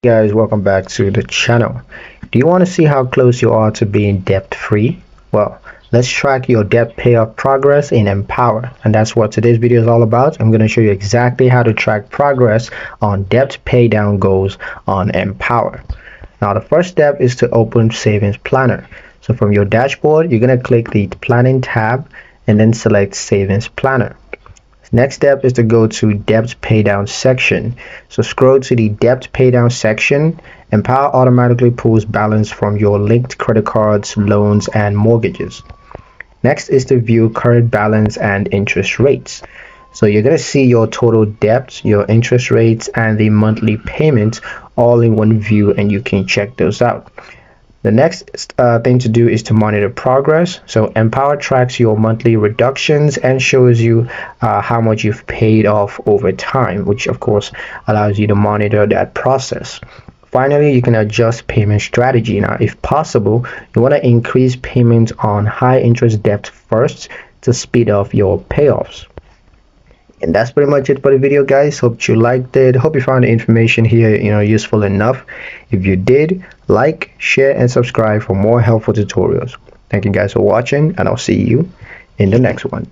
Guys, welcome back to the channel. Do you want to see how close you are to being debt free? Well, let's track your debt payoff progress in Empower, and that's what today's video is all about. I'm going to show you exactly how to track progress on debt pay down goals on Empower. Now the first step is to open Savings Planner. So from your dashboard, you're going to click the Planning tab and then select Savings Planner. Next step is to go to debt paydown section. So scroll to the debt paydown section. Empower automatically pulls balance from your linked credit cards, loans, and mortgages. Next is to view current balance and interest rates. So you're going to see your total debt, your interest rates, and the monthly payments all in one view, and you can check those out. The next thing to do is to monitor progress. So Empower tracks your monthly reductions and shows you how much you've paid off over time, which of course allows you to monitor that process. Finally, you can adjust payment strategy. Now, if possible, you want to increase payments on high interest debt first to speed up your payoffs. And that's pretty much it for the video, guys. Hope you liked it. Hope you found the information here useful enough. If you did, like, share, and subscribe for more helpful tutorials. Thank you guys for watching, and I'll see you in the next one.